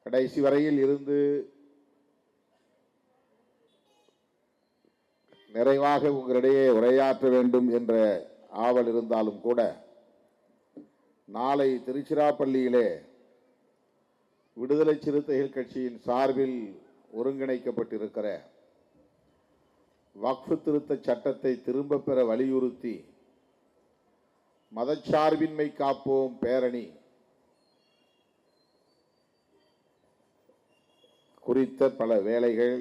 கடைசி வரையில் இருந்து நிறைவாக உங்களிடையே உரையாற்ற வேண்டும் என்ற ஆவல் இருந்தாலும் கூட நாளை திருச்சிராப்பள்ளியிலே விடுதலை சிறுத்தைகள் கட்சியின் சார்பில் ஒருங்கிணைக்கப்பட்டிருக்கிற வக்ஃப் திருத்த சட்டத்தை திரும்ப பெற வலியுறுத்தி மதச்சார்பின்மை காப்போம் பேரணி குறித்த பல வேலைகள்,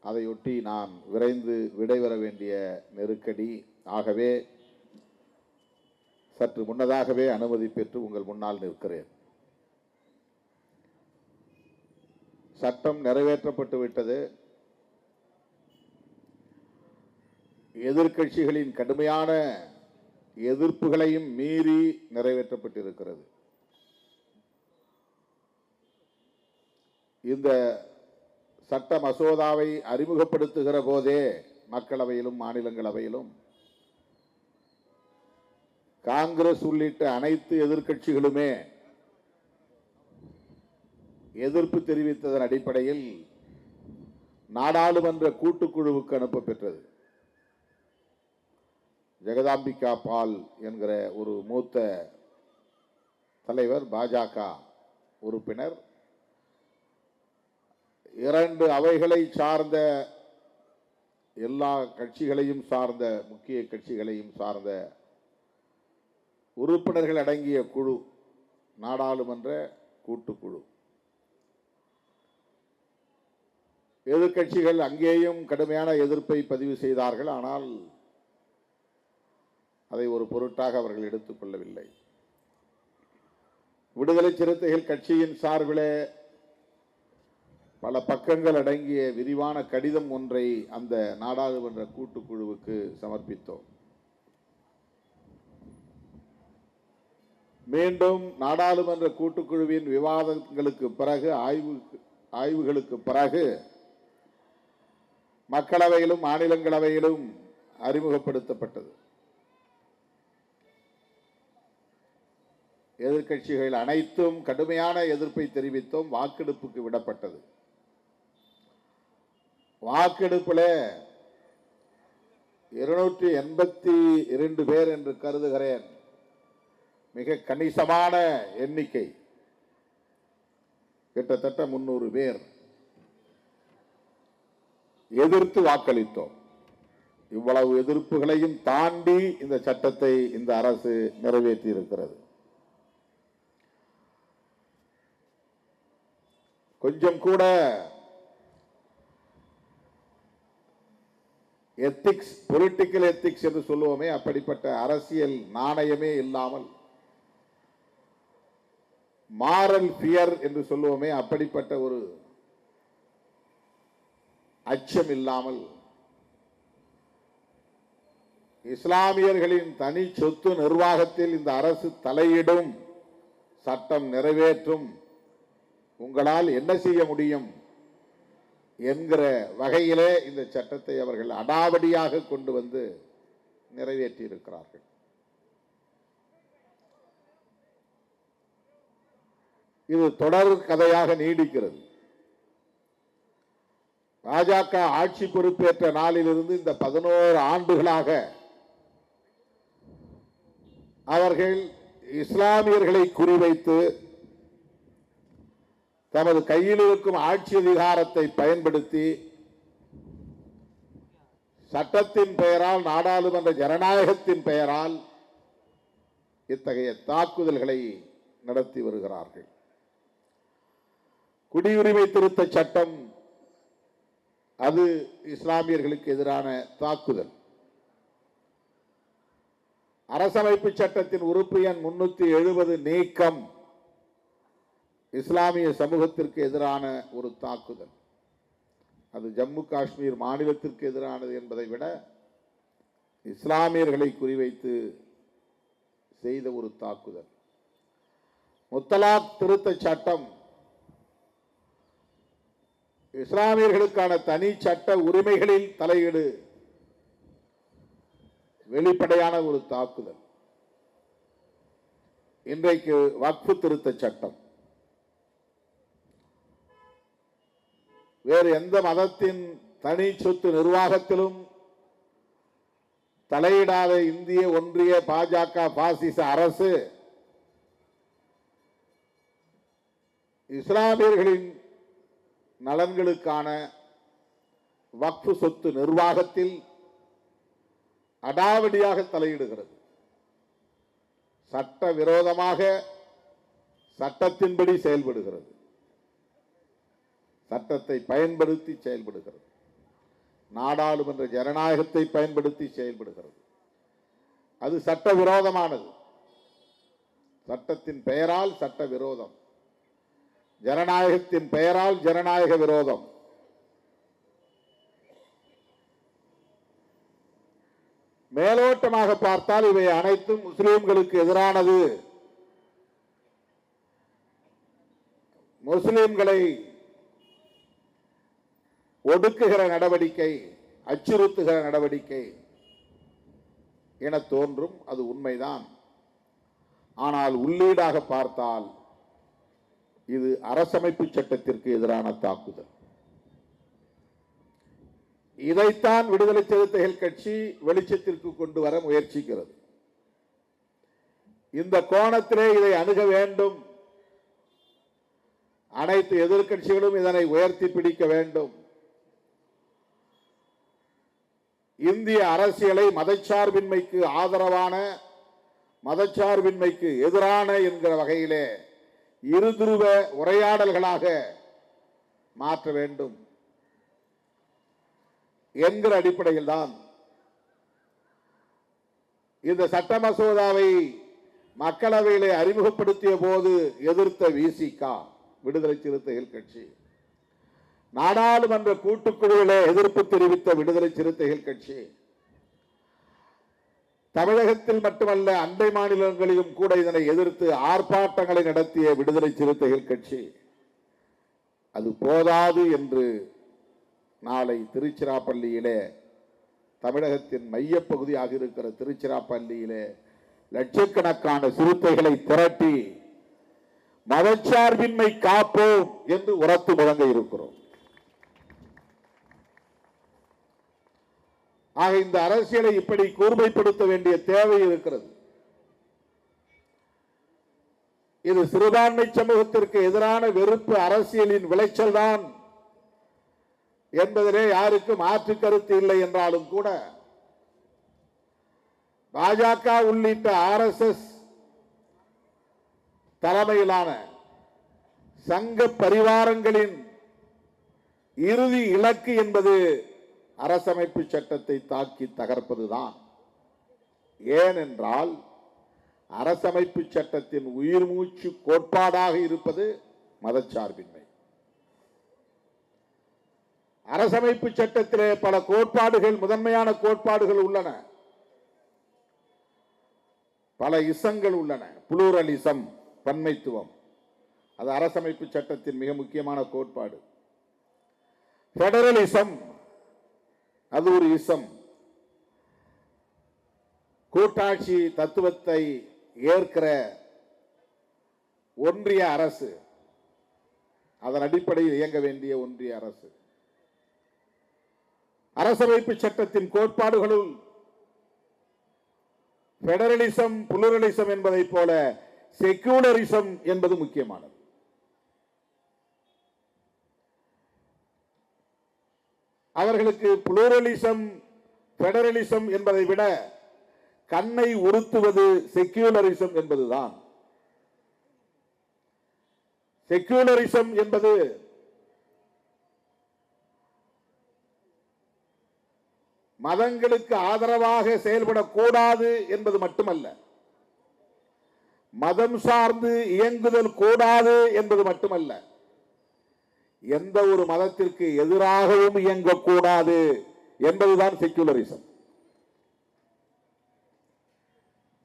அதையொட்டி நான் விரைந்து விடைபெற வேண்டிய நெருக்கடி. ஆகவே சற்று முன்னதாகவே அனுமதி பெற்று உங்கள் முன்னால் நிற்கிறேன். சட்டம் நிறைவேற்றப்பட்டு விட்டது. எதிர்க்கட்சிகளின் கடுமையான எதிர்ப்புகளையும் மீறி நிறைவேற்றப்பட்டிருக்கிறது. இந்த சட்ட மசோதாவை அறிமுகப்படுத்துகிற போதே மக்களவையிலும் மாநிலங்களவையிலும் காங்கிரஸ் உள்ளிட்ட அனைத்து எதிர்க்கட்சிகளுமே எதிர்ப்பு தெரிவித்ததன் அடிப்படையில் நாடாளுமன்ற கூட்டுக்குழுவுக்கு அனுப்ப பெற்றது. ஜெகதாம்பிகா பால் என்கிற ஒரு மூத்த தலைவர், பாஜக உறுப்பினர், 2 அவைகளை சார்ந்த எல்லா கட்சிகளையும் சார்ந்த முக்கிய கட்சிகளையும் சார்ந்த உறுப்பினர்கள் அடங்கிய குழு, நாடாளுமன்ற கூட்டுக்குழு. எதிர்க்கட்சிகள் அங்கேயும் கடுமையான எதிர்ப்பை பதிவு செய்தார்கள். ஆனால் அதை ஒரு பொருட்டாக அவர்கள் எடுத்துக்கொள்ளவில்லை. விடுதலை சிறுத்தைகள் கட்சியின் சார்பிலே பல பக்கங்கள் அடங்கிய விரிவான கடிதம் ஒன்றை அந்த நாடாளுமன்ற கூட்டுக்குழுவுக்கு சமர்ப்பித்தோம். மீண்டும் நாடாளுமன்ற கூட்டுக்குழுவின் விவாதங்களுக்கு பிறகு, ஆய்வுகளுக்கு பிறகு மக்களவையிலும் மாநிலங்களவையிலும் அறிமுகப்படுத்தப்பட்டது. எதிர்க்கட்சிகள் அனைத்தும் கடுமையான எதிர்ப்பை தெரிவித்தோம். வாக்கெடுப்புக்கு விடப்பட்டது. வாக்கெடுப்பில் 282 பேர் என்று கருதுகிறேன். மிக கணிசமான எண்ணிக்கை, கிட்டத்தட்ட 300 பேர் எதிர்த்து வாக்களித்தோம். இவ்வளவு எதிர்ப்புகளையும் தாண்டி இந்த சட்டத்தை இந்த அரசு நிறைவேற்றி இருக்கிறது. கொஞ்சம் கூட எத்திக்ஸ், பொலிட்டிக்கல் எத்திக்ஸ் என்று சொல்லுவோமே, அப்படிப்பட்ட அரசியல் நாணயமே இல்லாமல், மாரல் பியர் என்று சொல்லுவோமே, அப்படிப்பட்ட ஒரு அச்சம் இல்லாமல், இஸ்லாமியர்களின் தனி சொத்து நிர்வாகத்தில் இந்த அரசு தலையிடும், சட்டம் நிறைவேற்றும், உங்களால் என்ன செய்ய முடியும் என்கிற வகையிலே இந்த சட்டத்தை அவர்கள் அடாவடியாக கொண்டு வந்து நிறைவேற்றி இருக்கிறார்கள். இது தொடர் கதையாக நீடிக்கிறது. பாஜக ஆட்சி பொறுப்பேற்ற நாளிலிருந்து இந்த 11 ஆண்டுகளாக அவர்கள் இஸ்லாமியர்களை குறிவைத்து தமது கையில் இருக்கும் ஆட்சி அதிகாரத்தை பயன்படுத்தி சட்டத்தின் பெயரால், நாடாளுமன்ற ஜனநாயகத்தின் பெயரால் இத்தகைய தாக்குதல்களை நடத்தி வருகிறார்கள். குடியுரிமை திருத்த சட்டம், அது இஸ்லாமியர்களுக்கு எதிரான தாக்குதல். அரசமைப்பு சட்டத்தின் உறுப்பு எண் 370 நீக்கம் இஸ்லாமிய சமூகத்திற்கு எதிரான ஒரு தாக்குதல். அது ஜம்மு காஷ்மீர் மாநிலத்திற்கு எதிரானது என்பதை விட இஸ்லாமியர்களை குறிவைத்து செய்த ஒரு தாக்குதல். முத்தலாக் திருத்த சட்டம் இஸ்லாமியர்களுக்கான தனி சட்ட உரிமைகளில் தலையீடு, வெளிப்படையான ஒரு தாக்குதல். இன்றைக்கு வக்ஃப் திருத்த சட்டம், வேறு எந்த மதத்தின் தனி சொத்து நிர்வாகத்திலும் தலையிடாத இந்திய ஒன்றிய பாஜக பாசிச அரசு இஸ்லாமியர்களின் நலன்களுக்கான வக்ஃப் சொத்து நிர்வாகத்தில் அடாவடியாக தலையிடுகிறது. சட்ட விரோதமாக சட்டத்தின்படி செயல்படுகிறது, சட்டத்தை பயன்படுத்தி செயல்படுகிறது, நாடாளுமன்ற ஜனநாயகத்தை பயன்படுத்தி செயல்படுகிறது. அது சட்ட விரோதமானது. சட்டத்தின் பெயரால் சட்ட விரோதம், ஜனநாயகத்தின் பெயரால் ஜனநாயக விரோதம். மேலோட்டமாக பார்த்தால் இவை அனைத்தும் முஸ்லிம்களுக்கு எதிரானது. முஸ்லிம்களை ஒடுக்குகிற நடவடிக்கை, அச்சுறுத்துகிற நடவடிக்கை என தோன்றும். அது உண்மைதான். ஆனால் உள்ளீடாக பார்த்தால் இது அரசமைப்பு சட்டத்திற்கு எதிரான தாக்குதல். இதைத்தான் விடுதலை சிறுத்தைகள் கட்சி வெளிச்சத்திற்கு கொண்டு வர முயற்சிக்கிறது. இந்த கோணத்திலே இதை அணுக வேண்டும். அனைத்து எதிர்க்கட்சிகளும் இதனை உயர்த்தி பிடிக்க வேண்டும். இந்திய அரசியலை மதச்சார்பின்மைக்கு ஆதரவான, மதச்சார்பின்மைக்கு எதிரான என்கிற வகையிலே இருதுருவ உரையாடல்களாக மாற்ற வேண்டும் என்கிற அடிப்படையில் தான் இந்த சட்ட மசோதாவை மக்களவையிலே அறிமுகப்படுத்திய போது எதிர்த்த விசிக, விடுதலை சிறுத்தைகள் கட்சி, நாடாளுமன்ற கூட்டுக்குழுவிலே எதிர்ப்பு தெரிவித்த விடுதலை சிறுத்தைகள் கட்சி, தமிழகத்தில் மட்டுமல்ல அண்டை மாநிலங்களிலும் கூட இதனை எதிர்த்து ஆர்ப்பாட்டங்களை நடத்திய விடுதலை சிறுத்தைகள் கட்சி, அது போதாது என்று நாளை திருச்சிராப்பள்ளியிலே, தமிழகத்தின் மையப்பகுதியாக இருக்கிற திருச்சிராப்பள்ளியிலே லட்சக்கணக்கான சிறுத்தைகளை திரட்டி மதச்சார்பின்மை காப்போம் என்று உரத்து முழங்க இருக்கிறோம். ஆக இந்த அரசியலை இப்படி கூர்மைப்படுத்த வேண்டிய தேவை இருக்கிறது. இது சிறுபான்மை சமூகத்திற்கு எதிரான வெறுப்பு அரசியலின் விளைச்சல் தான் என்பதிலே யாருக்கும் மாற்று கருத்து இல்லை. என்றாலும் கூட பாஜக உள்ளிட்ட RSS தலைமையிலான சங்க பரிவாரங்களின் இறுதி இலக்கு என்பது அரசமைப்பு சட்டத்தை தாக்கி தகர்ப்பதுதான். ஏனென்றால் அரசமைப்பு சட்டத்தின் உயிர் மூச்சு கோட்பாடாக இருப்பது மதச்சார்பின்மை. அரசமைப்பு சட்டத்திலே பல கோட்பாடுகள், முதன்மையான கோட்பாடுகள் உள்ளன, பல இசங்கள் உள்ளன. புளூரலிசம், பன்மைத்துவம், அது அரசமைப்பு சட்டத்தின் மிக முக்கியமான கோட்பாடு. பெடரலிசம், அது ஒரு இசம். கூட்டாட்சி தத்துவத்தை ஏற்கிற ஒன்றிய அரசு, அதன் அடிப்படையில் இயங்க வேண்டிய ஒன்றிய அரசு. அரசமைப்பு சட்டத்தின் கோட்பாடுகளுள் பெடரலிசம், புளூரலிசம் என்பதை போல செக்யூலரிசம் என்பது முக்கியமானது. அவர்களுக்கு புளூரலிசம், பெடரலிசம் என்பதை விட கண்ணை உறுத்துவது செக்யூலரிசம் என்பதுதான். செக்யூலரிசம் என்பது மதங்களுக்கு ஆதரவாக செயல்படக்கூடாது என்பது மட்டுமல்ல, மதம் சார்ந்து இயங்குதல் கூடாது என்பது மட்டுமல்ல, எந்த ஒரு மதத்திற்கு எதிராகவும் இயங்கக்கூடாது என்பதுதான் செக்யூலரிசம்.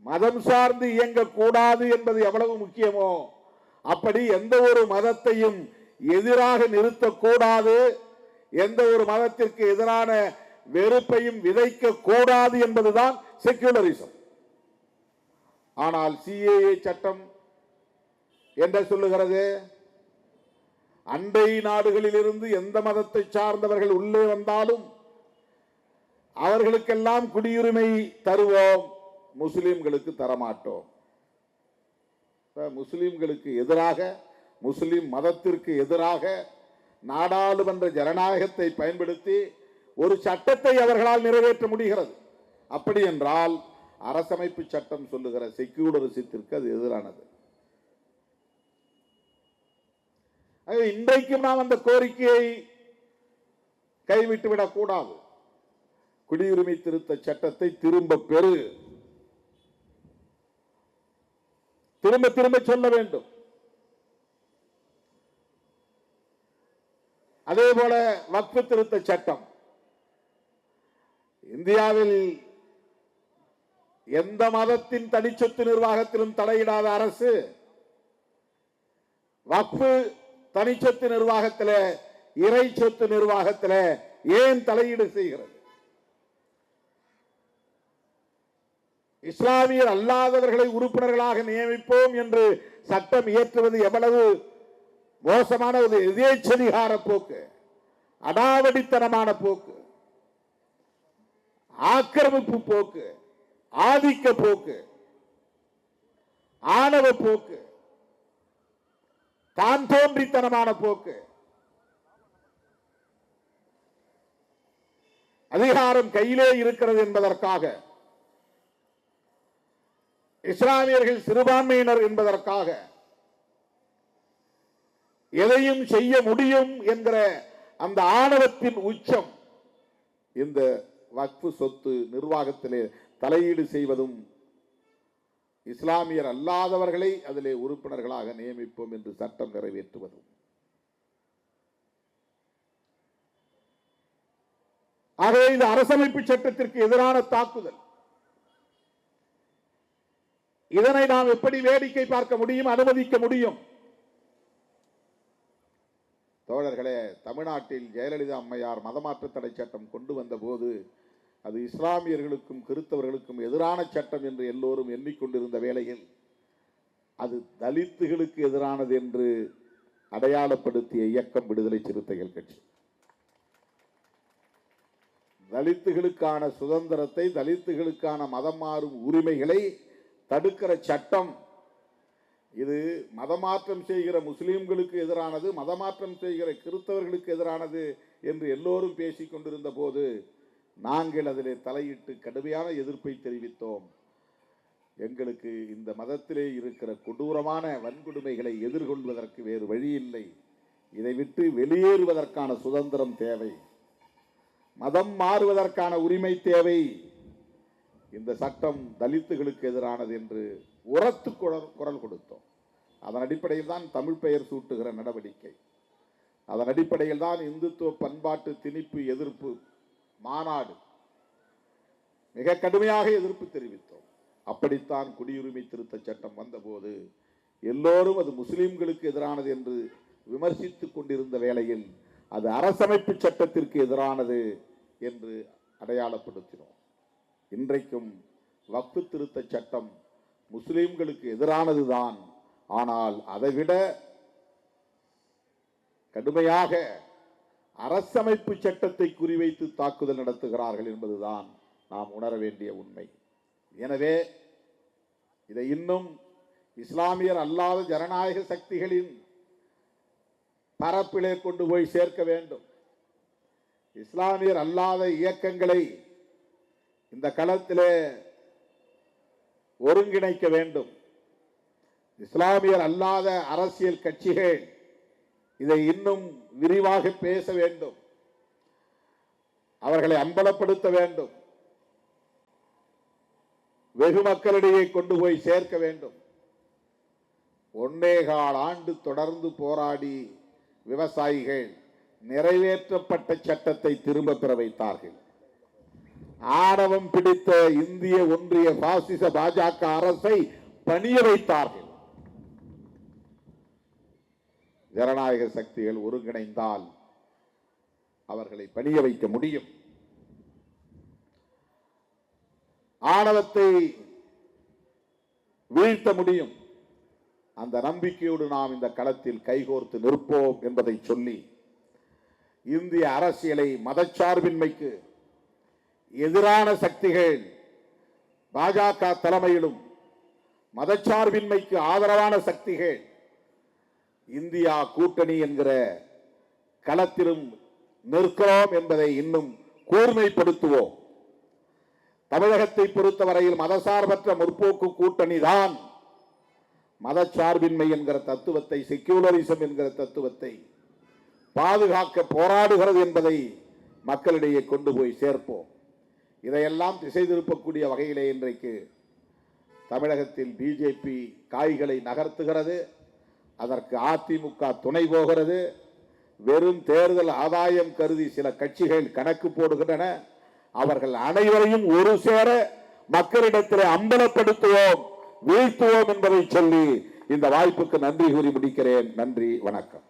மதம் சார்ந்து இயங்கக்கூடாது என்பது எவ்வளவு முக்கியமோ அப்படி எந்த ஒரு மதத்தையும் எதிராக நிறுத்தக்கூடாது, எந்த ஒரு மதத்திற்கு எதிரான வெறுப்பையும் விதைக்க கூடாது என்பதுதான் செக்யூலரிசம். ஆனால் CAA சட்டம் என்ன சொல்லுகிறது? அண்டை நாடுகளிலிருந்து எந்த மதத்தை சார்ந்தவர்கள் உள்ளே வந்தாலும் அவர்களுக்கெல்லாம் குடியுரிமை தருவோம், முஸ்லிம்களுக்கு தரமாட்டோம். முஸ்லிம்களுக்கு எதிராக, முஸ்லிம் மதத்திற்கு எதிராக நாடாளுமன்ற ஜனநாயகத்தை பயன்படுத்தி ஒரு சட்டத்தை அவர்களால் நிறைவேற்ற முடிகிறது. அப்படி என்றால் அரசமைப்பு சட்டம் சொல்லுகிற செக்யூலரிசத்திற்கு அது எதிரானது. இன்றைக்கும் நாம் அந்த கோரிக்கையை கைவிட்டுவிடக் கூடாது. குடியுரிமை திருத்த சட்டத்தை திரும்ப பெறு, திரும்ப திரும்ப சொல்ல வேண்டும். அதே போல வக்ஃப் திருத்த சட்டம், இந்தியாவில் எந்த மதத்தின் தனிச்சொத்து நிர்வாகத்திலும் தலையிடாத அரசு வக்ஃப் தனிச்சொத்து நிர்வாகத்தில், இறை சொத்து நிர்வாகத்தில் ஏன் தலையீடு செய்கிறது? இஸ்லாமியர் அல்லாதவர்களை உறுப்பினர்களாக நியமிப்போம் என்று சட்டம் இயற்றுவது எவ்வளவு மோசமான ஒரு எதேச்சதிகார போக்கு, அடாவடித்தனமான போக்கு, ஆக்கிரமிப்பு போக்கு, ஆதிக்க போக்கு, ஆணவ போக்கு, தான் தோன்றித்தனமான போக்கு. அதிகாரம் கையிலே இருக்கிறது என்பதற்காக, இஸ்லாமியர்கள் சிறுபான்மையினர் என்பதற்காக எதையும் செய்ய முடியும் என்கிற அந்த ஆணவத்தின் உச்சம் இந்த வக்ஃப் சொத்து நிர்வாகத்திலே தலையீடு செய்வதும், இஸ்லாமியர் அல்லாதவர்களை அதிலே உறுப்பினர்களாக நியமிப்போம் என்று சட்டம் நிறைவேற்றுவதும். ஆகவே இது அரசமைப்பு சட்டத்திற்கு எதிரான தாக்குதல். இதனை நாம் எப்படி வேடிக்கை பார்க்க முடியும், அனுமதிக்க முடியும்? தோழர்களே, தமிழ்நாட்டில் ஜெயலலிதா அம்மையார் மதமாற்ற தடை சட்டம் கொண்டு வந்த போது அது இஸ்லாமியர்களுக்கும் கிறிஸ்தவர்களுக்கும் எதிரான சட்டம் என்று எல்லோரும் எண்ணிக்கொண்டிருந்த வேளையில் அது தலித்துகளுக்கு எதிரானது என்று அடையாளப்படுத்திய இயக்கம் விடுதலை சிறுத்தைகள் கட்சி. தலித்துகளுக்கான சுதந்திரத்தை, தலித்துகளுக்கான மதம் மாறும் உரிமைகளை தடுக்கிற சட்டம் இது மதமாற்றம் செய்கிற முஸ்லிம்களுக்கு எதிரானது, மதமாற்றம் செய்கிற கிறிஸ்தவர்களுக்கு எதிரானது என்று எல்லோரும் பேசிக் கொண்டிருந்த போது நாங்கள் அதிலே தலையிட்டு கடுமையான எதிர்ப்பை தெரிவித்தோம். எங்களுக்கு இந்த மதத்திலே இருக்கிற கொடூரமான வன்கொடுமைகளை எதிர்கொள்வதற்கு வேறு வழி இல்லை. இதை விட்டு வெளியேறுவதற்கான சுதந்திரம் தேவை, மதம் மாறுவதற்கான உரிமை தேவை. இந்த சட்டம் தலித்துகளுக்கு எதிரானது என்று உரத்து குரல் கொடுத்தோம். அதன் அடிப்படையில் தான் தமிழ் பெயர் சூட்டுகிற நடவடிக்கை, அதன் அடிப்படையில் தான் இந்துத்துவ பண்பாட்டு திணிப்பு எதிர்ப்பு மாநாடு மிக கடுமையாக எதிர்ப்பு தெரிவித்தோம். அப்படித்தான் குடியுரிமை திருத்த சட்டம் வந்தபோது எல்லோரும் அது முஸ்லிம்களுக்கு எதிரானது என்று விமர்சித்துக் கொண்டிருந்த வேளையில் அது அரசமைப்பு சட்டத்திற்கு எதிரானது என்று அடையாளப்படுத்தினோம். இன்றைக்கும் வக்ஃப் திருத்த சட்டம் முஸ்லிம்களுக்கு எதிரானதுதான். ஆனால் அதைவிட கடுமையாக அரசமைப்பு சட்டத்தை குறிவைத்து தாக்குதல் நடத்துகிறார்கள் என்பதுதான் நாம் உணர வேண்டிய உண்மை. எனவே இதை இன்னும் இஸ்லாமியர் அல்லாத ஜனநாயக சக்திகளின் பரப்பிலே கொண்டு போய் சேர்க்க வேண்டும். இஸ்லாமியர் அல்லாத இயக்கங்களை இந்த களத்திலே ஒருங்கிணைக்க வேண்டும். இஸ்லாமியர் அல்லாத அரசியல் கட்சிகள் இதை இன்னும் விரிவாக பேச வேண்டும், அவர்களை அம்பலப்படுத்த வேண்டும், வெகு மக்களிடையே கொண்டு போய் சேர்க்க வேண்டும். 1.25 ஆண்டு தொடர்ந்து போராடி விவசாயிகள் நிறைவேற்றப்பட்ட சட்டத்தை திரும்ப பெற வைத்தார்கள். ஆணவம் பிடித்த இந்திய ஒன்றிய பாசிச பாஜக அரசை பணிய வைத்தார்கள். ஜனநாயக சக்திகள் ஒருங்கிணைந்தால் அவர்களை பணிய வைக்க முடியும். ஆணவத்தை வீழ்த்த முடியும். அந்த நம்பிக்கையோடு நாம் இந்த களத்தில் கைகோர்த்து நிற்போம் என்பதை சொல்லி, இந்திய அரசியலை மதச்சார்பின்மைக்கு எதிரான சக்திகள் பாஜக தலைமையிலும், மதச்சார்பின்மைக்கு ஆதரவான சக்திகள் இந்தியா கூட்டணி என்கிற களத்திலும் நிற்கிறோம் என்பதை இன்னும் கூர்மைப்படுத்துவோம். தமிழகத்தை பொறுத்தவரையில் மதசார்பற்ற முற்போக்கு கூட்டணி தான் மதச்சார்பின்மை என்கிற தத்துவத்தை, செக்யூலரிசம் என்கிற தத்துவத்தை பாதுகாக்க போராடுகிறது என்பதை மக்களிடையே கொண்டு போய் சேர்ப்போம். இதையெல்லாம் திசை திருப்பக்கூடிய வகையிலே இன்றைக்கு தமிழகத்தில் பிஜேபி காய்களை நகர்த்துகிறது. அதற்கு அதிமுக துணை போகிறது. வெறும் தேர்தல் ஆதாயம் கருதி சில கட்சிகள் கணக்கு போடுகின்றன. அவர்கள் அனைவரையும் ஒரு சேர மக்களிடத்தில் அம்பலப்படுத்துவோம், வீழ்த்துவோம் என்பதை சொல்லி இந்த வாய்ப்புக்கு நன்றி கூறி முடிக்கிறேன். நன்றி, வணக்கம்.